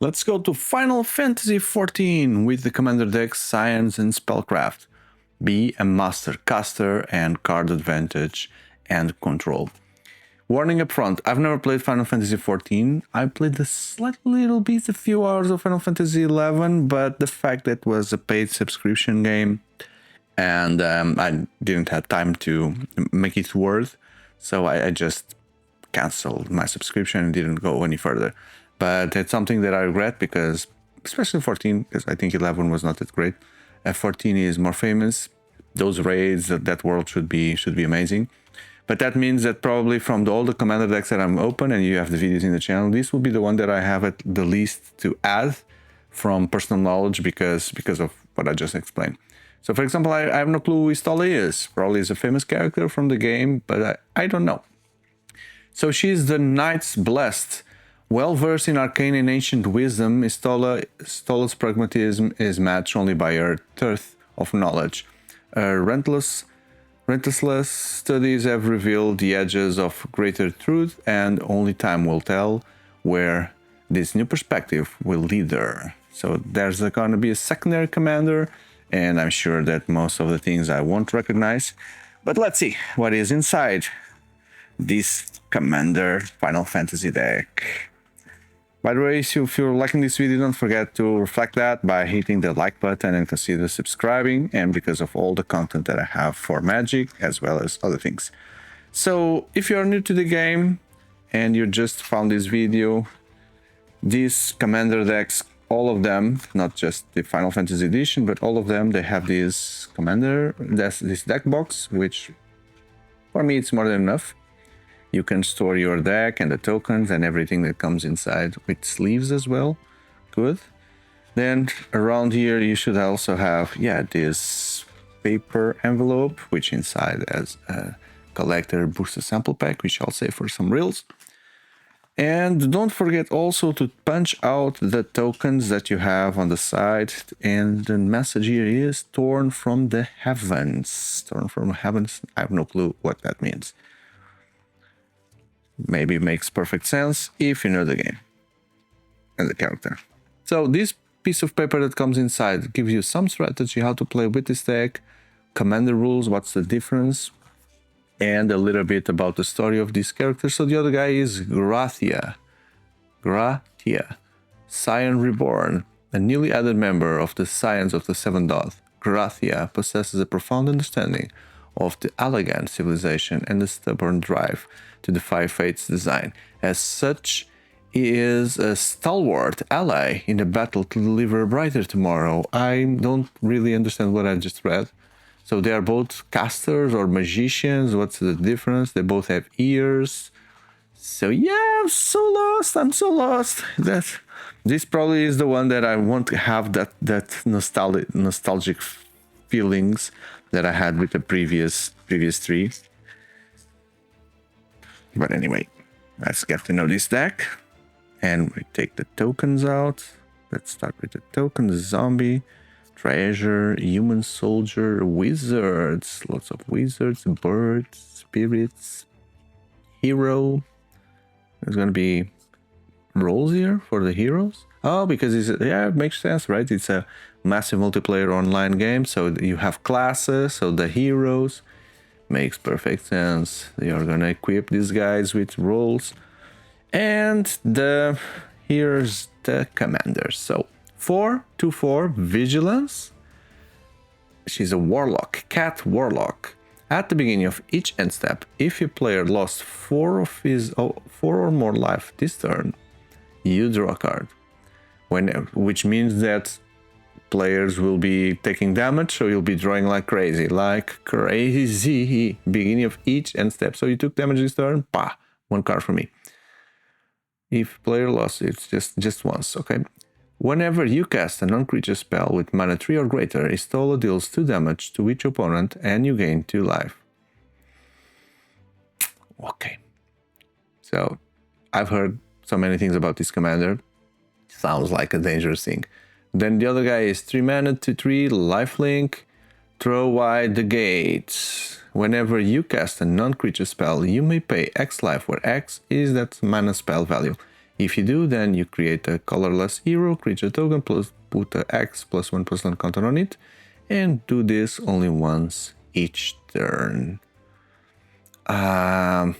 Let's go to Final Fantasy XIV with the commander deck Scions and Spellcraft. Be a master caster and card advantage and control. Warning up front, I've never played Final Fantasy XIV. I played a few hours of Final Fantasy XI, but the fact that it was a paid subscription game and I didn't have time to make it worth, so I just canceled my subscription and didn't go any further. But it's something that I regret because, especially 14, because I think 11 was not that great. 14 is more famous. Those raids, that world should be amazing. But that means that probably from all the commander decks that I'm open, and you have the videos in the channel, this will be the one that I have at the least to add from personal knowledge because of what I just explained. So, for example, I have no clue who Istola is. Probably is a famous character from the game, but I don't know. So she's the Knight's Blessed. Well-versed in arcane and ancient wisdom, Istola's pragmatism is matched only by her dearth of knowledge. Her relentless studies have revealed the edges of greater truth, and only time will tell where this new perspective will lead her. So there's going to be a secondary commander, and I'm sure that most of the things I won't recognize. But let's see what is inside this Commander Final Fantasy deck. By the way, if you're liking this video, don't forget to reflect that by hitting the like button and consider subscribing, and because of all the content that I have for Magic as well as other things. So if you're new to the game and you just found this video, these commander decks, all of them, not just the Final Fantasy edition, but all of them, they have this deck box, which for me it's more than enough. You can store your deck and the tokens and everything that comes inside with sleeves as well. Good. Then around here you should also have, this paper envelope, which inside has a collector booster sample pack, which I'll save for some reels. And don't forget also to punch out the tokens that you have on the side. And the message here is torn from the heavens. Torn from the heavens. I have no clue what that means. Maybe it makes perfect sense if you know the game and the character. So this piece of paper that comes inside gives you some strategy how to play with this deck, commander rules, what's the difference, and a little bit about the story of this character. So the other guy is Gratia, Scion Reborn, a newly added member of the Scions of the Seven Dot. Gratia possesses a profound understanding of the elegant civilization and the stubborn drive to defy fate's design. As such, he is a stalwart ally in the battle to deliver a brighter tomorrow. I don't really understand what I just read. So they are both casters or magicians. What's the difference? They both have ears. So yeah, I'm so lost. This probably is the one that I want to have that nostalgic feelings that I had with the previous three. But anyway, let's get to know this deck. And we take the tokens out. Let's start with the tokens. Zombie, treasure, human soldier, wizards. Lots of wizards, birds, spirits, hero. There's going to be roles here for the heroes. Oh, because it makes sense, right? It's a massive multiplayer online game, so you have classes, so the heroes makes perfect sense. You're gonna equip these guys with roles. And here's the commander. So 4/4 vigilance. She's a warlock, cat warlock. At the beginning of each end step, if your player lost 4 or more life this turn, you draw a card. Which means that players will be taking damage, so you'll be drawing like crazy. Beginning of each end step. So you took damage this turn, one card for me. If player lost, it's just once, okay? Whenever you cast a non-creature spell with mana 3 or greater, Istola deals 2 damage to each opponent and you gain 2 life. Okay. So I've heard so many things about this commander. Sounds like a dangerous thing. Then the other guy is 3 mana, 2/3, lifelink, throw wide the gates. Whenever you cast a non-creature spell, you may pay X life, where X is that mana spell value. If you do, then you create a colorless hero, creature token, plus put a X plus 1% counter on it, and do this only once each turn. So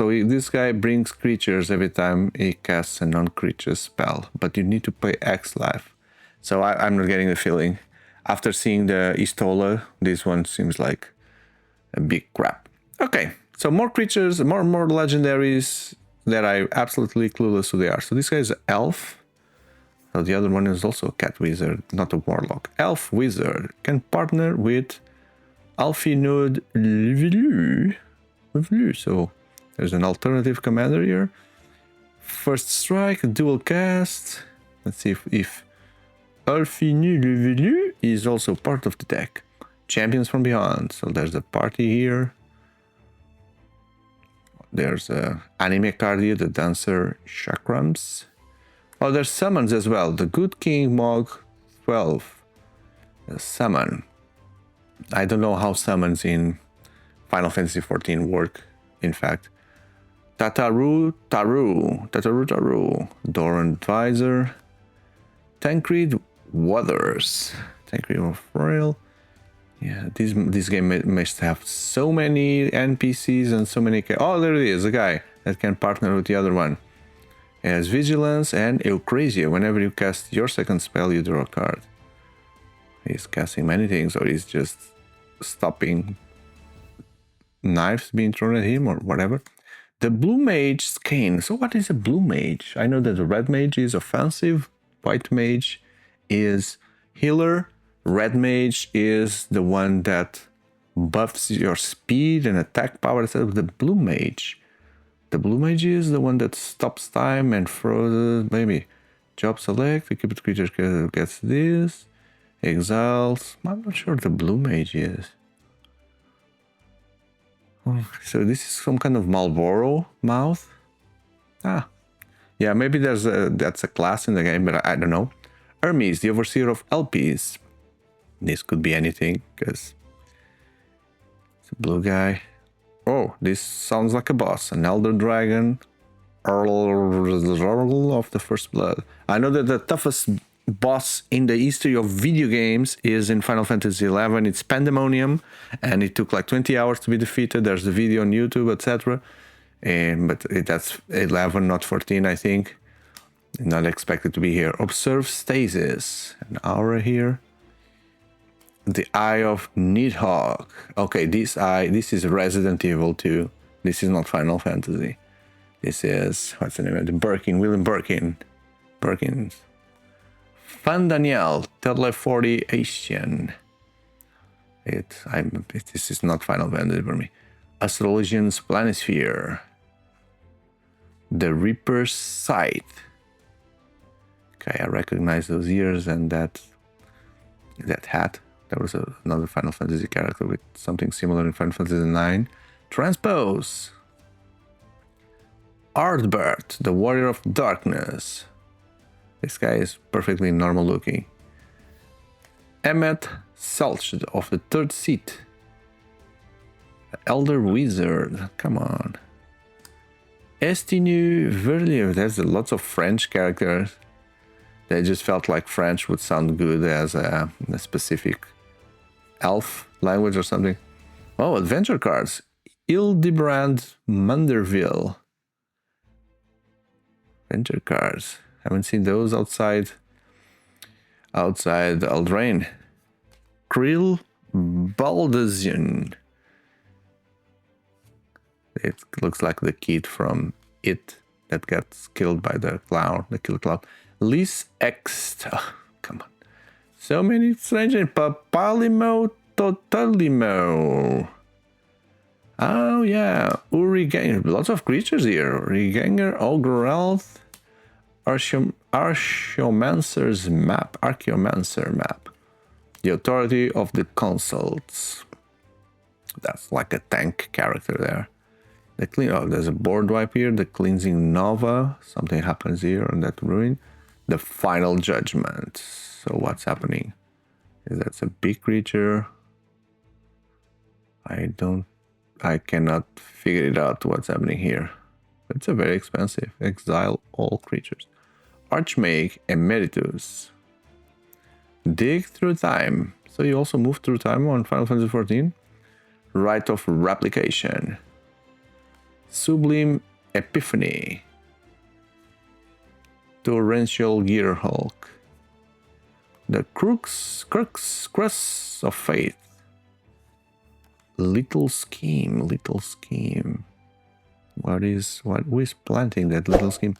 this guy brings creatures every time he casts a non-creature spell, but you need to pay X life. So I'm not getting the feeling. After seeing the Istola, this one seems like a big crap. Okay, so more creatures, more legendaries that I'm absolutely clueless who they are. So this guy is an elf. So the other one is also a cat wizard, not a warlock. Elf wizard can partner with Alfinod Levelu. So there's an alternative commander here. First strike, dual cast. Let's see if Alfinod Levelu is also part of the deck. Champions from Beyond. So there's a party here. There's a anime card here, the Dancer Chakrams. Oh, there's summons as well. The Good King Mog 12. The summon. I don't know how summons in Final Fantasy XIV work, in fact. Tataru. Doran Advisor. Tancred Waters. Tancred of Royal. Yeah, this game must have so many NPCs and so many... Oh, there it is, a guy that can partner with the other one. It has Vigilance and Eorzea. Whenever you cast your second spell, you draw a card. He's casting many things, or he's just stopping knives being thrown at him, or whatever. The Blue Mage Skein. So what is a Blue Mage? I know that the Red Mage is offensive. White Mage is healer. Red Mage is the one that buffs your speed and attack power instead of the Blue Mage. The Blue Mage is the one that stops time and frozen. Maybe. Job select. The cupid creature gets this. Exiles. I'm not sure the Blue Mage is. Oh, so this is some kind of Marlboro mouth. Ah. Yeah, maybe that's a class in the game, but I don't know. Hermes, the Overseer of LPs. This could be anything, because it's a blue guy. Oh, this sounds like a boss. An Elder Dragon. Earl of the First Blood. I know that the toughest boss in the history of video games is in Final Fantasy XI. It's Pandemonium, and it took like 20 hours to be defeated. There's the video on YouTube, etc. But that's 11, not 14, I think. Not expected to be here. Observe Stasis. An aura here. The Eye of Nidhogg. Okay, this is Resident Evil 2. This is not Final Fantasy. This is, what's the name of it? Birkin, William Birkin. Birkins. Fan Daniel, Teleportation. This is not Final Fantasy for me. Astrologian's Planisphere. The Reaper's Sight. Okay, I recognize those ears and that hat. There was another Final Fantasy character with something similar in Final Fantasy IX. Transpose. Ardbert, the Warrior of Darkness. This guy is perfectly normal looking. Emmet Selch of the Third Seat. The Elder Wizard. Come on. Estinu Verlier. There's lots of French characters. They just felt like French would sound good as a specific elf language or something. Oh, adventure cards. Hildebrand Manderville. Adventure cards. Haven't seen those outside Eldraine. Krill Baldazian. It looks like the kid from It that gets killed by the clown, the killer clown. Lys Ext. Oh, come on. So many strange names. Papalimo Totalimo. Oh, yeah. Uriganger. Lots of creatures here. Uriganger, Ogrealth, Archaeomancer's map. Archaeomancer map. The Authority of the Consults. That's like a tank character there. There's a board wipe here. The Cleansing Nova. Something happens here on that ruin. The Final Judgment. So what's happening? That's a big creature. I cannot figure it out what's happening here. It's a very expensive. Exile all creatures. Archmage Emeritus. Dig through time. So you also move through time on Final Fantasy XIV. Rite of Replication. Sublime Epiphany. Torrential Gearhulk. The Crux of Faith. Little Scheme. Who is planting that little scheme?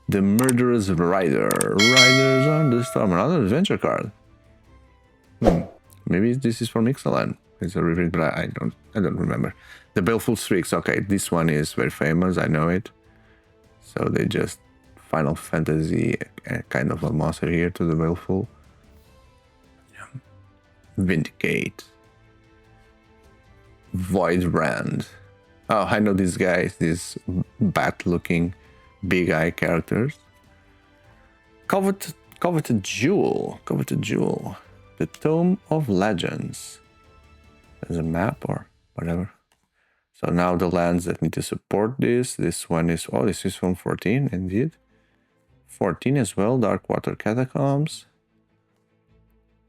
The Murderous Rider. Riders on the Storm. Another adventure card. Maybe this is from Ixalan. It's a reprint, but I don't remember. The Baleful Strix. Okay, this one is very famous. I know it. So they just Final Fantasy kind of a monster here to the Baleful. Yeah. Vindicate. Voidbrand. Oh, I know these guys. These bat-looking, big-eye characters. Coveted Jewel. The Tome of Legends. There's a map or whatever. So now the lands that need to support this. This one is, oh, this is from 14, indeed. 14 as well, Darkwater Catacombs.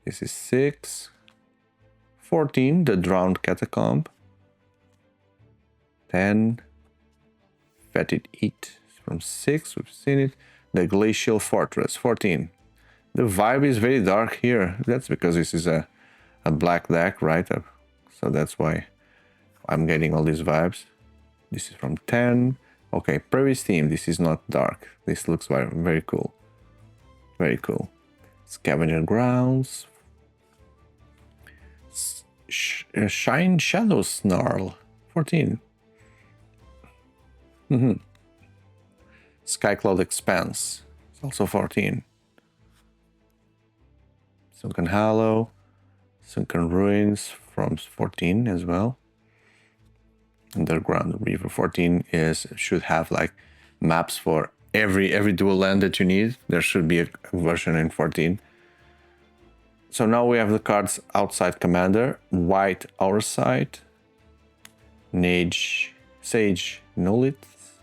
This is 6. 14, the Drowned Catacomb. 10. Fetid Eat. From 6, we've seen it. The Glacial Fortress, 14. The vibe is very dark here. That's because this is a black deck, right? So that's why I'm getting all these vibes. This is from 10. Okay, previous theme. This is not dark. This looks very, very cool. Very cool. Scavenger Grounds. Shine Shadow Snarl. 14. Skycloud Expanse. It's also 14. Sunken Hollow. Sunken Ruins from 14 as well. Underground River 14 should have like maps for every dual land that you need. There should be a version in 14. So now we have the cards outside Commander. White Oursight. Sage Nullith.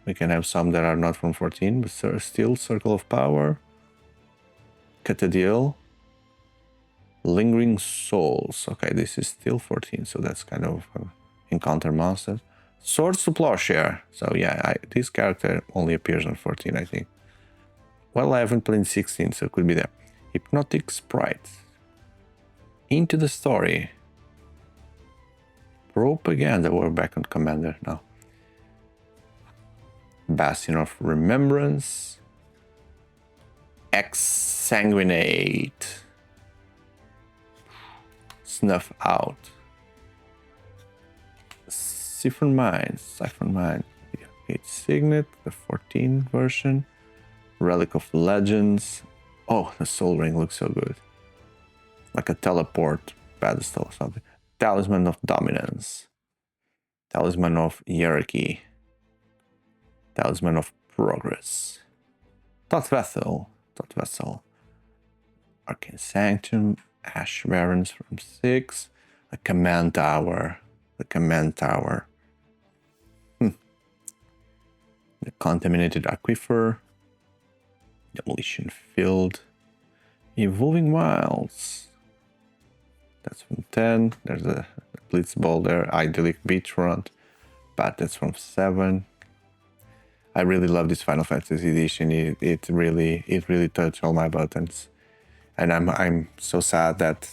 We can have some that are not from 14, but still Circle of Power. Catadiel. Lingering Souls. Okay, this is still 14, so that's kind of encounter monsters. Swords to Plowshare. So yeah, this character only appears on 14, I think. Well, I haven't played 16, so it could be there. Hypnotic Sprite. Into the Story. Propaganda. We're back on Commander now. Bastion of Remembrance. Exsanguinate. Snuff Out. Siphon Mine. It's Signet, the 14 version. Relic of Legends. Oh, the Soul Ring looks so good. Like a teleport pedestal or something. Talisman of Dominance. Talisman of Hierarchy. Talisman of Progress. Thought Vessel. Arcane Sanctum. Ash Barons from 6. The Command Tower. The Contaminated Aquifer. Demolition Field. Evolving Wilds. That's from 10. There's a Blitzball there. Idyllic Beachfront. But that's from 7. I really love this Final Fantasy edition. It really touched all my buttons. And I'm so sad that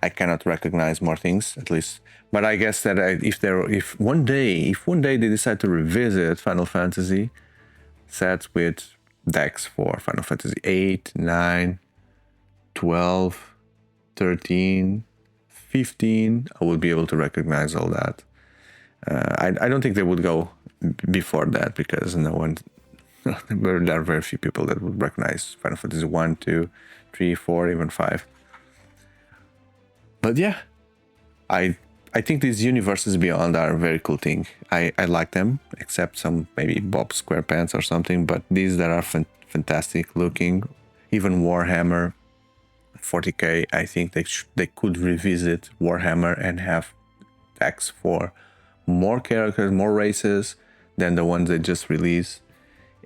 I cannot recognize more things, at least. But I guess that if one day they decide to revisit Final Fantasy sets with decks for Final Fantasy 8, 9, 12, 13, 15, I would be able to recognize all that. I don't think they would go before that because there are very few people that would recognize Final Fantasy 1, 2, 3, 4, even 5. But yeah, I think these universes beyond are a very cool thing. I like them, except some maybe Bob SquarePants or something, but these that are fantastic looking, even Warhammer 40k, I think they could revisit Warhammer and have decks for more characters, more races, than the ones they just released.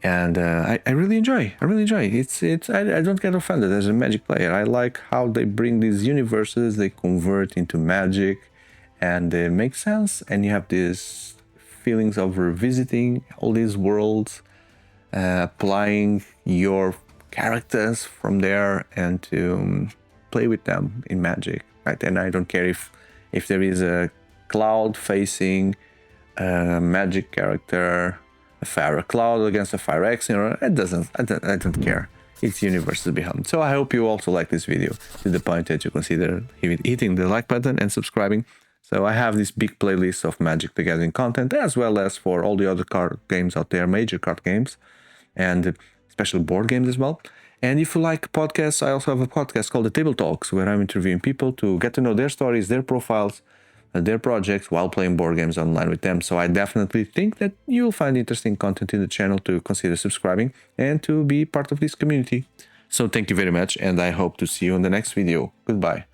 And I really enjoy. I don't get offended as a Magic player. I like how they bring these universes, they convert into Magic, and they make sense. And you have these feelings of revisiting all these worlds, applying your characters from there, and to play with them in Magic. Right? And I don't care if there is a cloud facing a Magic character, a Fire Cloud against a Fire X, you know, I don't care. It's universes behind. So I hope you also like this video to the point that you consider hitting the like button and subscribing. So I have this big playlist of Magic the Gathering content, as well as for all the other card games out there, major card games, and especially board games as well. And if you like podcasts, I also have a podcast called The Table Talks, where I'm interviewing people to get to know their stories, their profiles, their projects while playing board games online with them. So I definitely think that you'll find interesting content in the channel to consider subscribing and to be part of this community. So thank you very much, and I hope to see you in the next video. Goodbye.